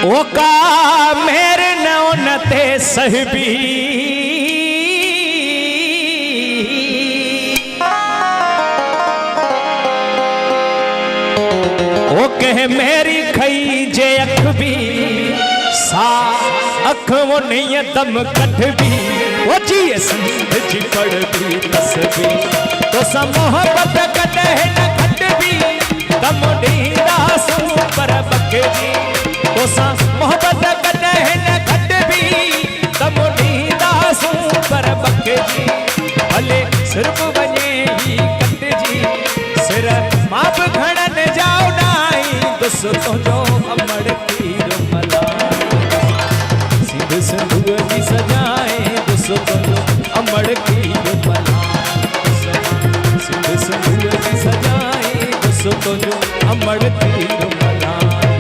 ओका मेरे नौनते सहबी ओ कह मेरी खई जे अख भी सा अख वो नहीं दम कठ भी वो जी संध जी पड़ भी तस्बी तो सा मोहब्बत कटे न खट भी दम दीदा सू पर बकरी तो सा मोहब्बत कटे न खट भी दम दीदा सू पर बकरी भले सिर्फ बने ही कट जी सिर माप घड़न जाओ नाई दोस्तों जो अमड़ तीर मलाई सिंध सिंधु की सजाए दोस्तों जो अमड़ तीर मलाई सिंध सिंधु की सजाए दोस्तों जो अमड़ तीर मलाई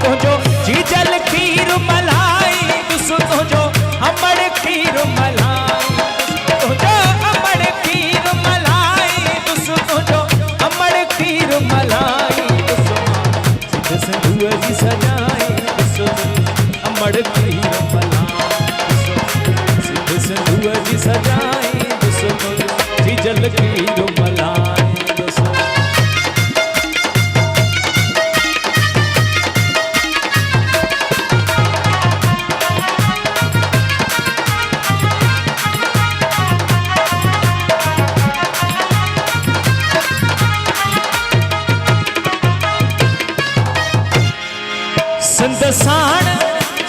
तो जो जीजल तीर मलाई दोस्तों जो अमड़ तीर मलाई तो जो अमड़ तीर मलाई दोस्तों जो अमड़ तीर मलाई सिंधु जी सजाए अमड़ तीर मलाई सिंधु जी सजाए जी जल तीर मलाई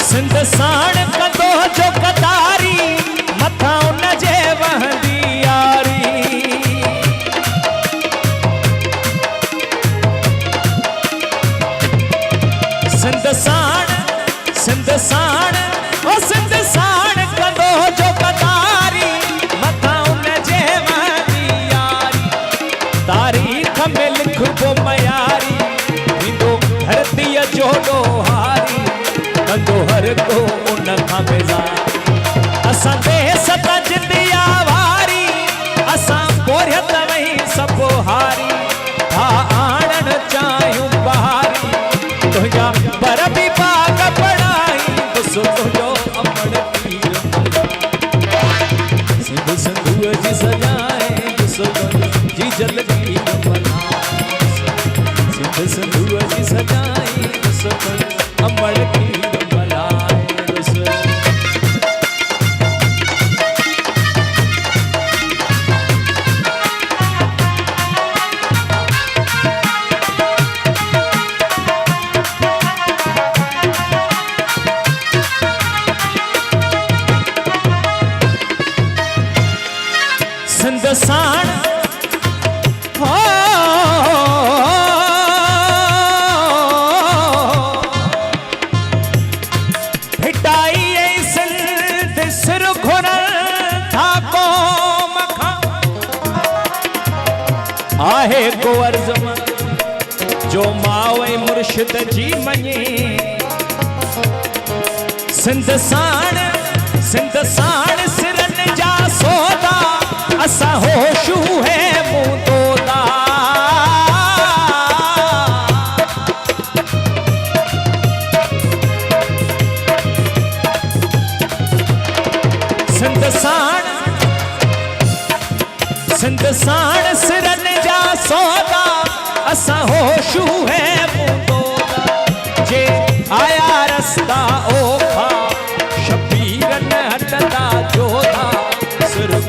सिंध साण कंदो जो कतारी मथा उन जे वहंदी यारी सिंध साण ओ सिंध साण कंदो जो कतारी मथा उन जे वहंदी यारी तारीख़ में लिखबो मयारी थींदो धरती जो डोहारी कंदो हर को उन खां बेज़ार असां देस त जिंदिया वारी असां बोरियत में सभु हारी हा आणण चाहियूं बहारी तुंहिंजा पर बि बाग पढ़ाई तुंहिंजो अमड़ तीर सिंधु सिंधु जी सजाए जी जल तीर मलाई सिंधु सिंधु जी सजाए अमड़ तीर सिंध साण हो हिटाई सिंध सिर घुर था क़ौम खां आहे को अर्ज़ जो माउ ऐं मुर्शिद जी मञे सिंध साण सिरन जा सौदा असा होशू है मुँह तोदा सिंध साण सिरन जा सौदा असा होशू है मुँह तोदा जे आया रस्ता ओखा शबीरन हटदा जोधा सिर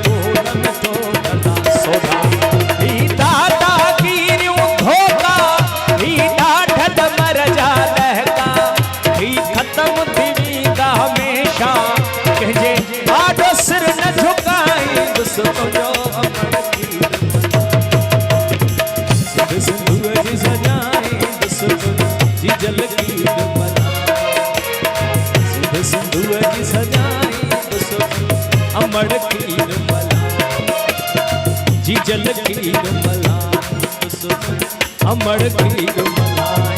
अमड़ तीर मलाई जी जल तीर मलाई अमड़ तीर मलाई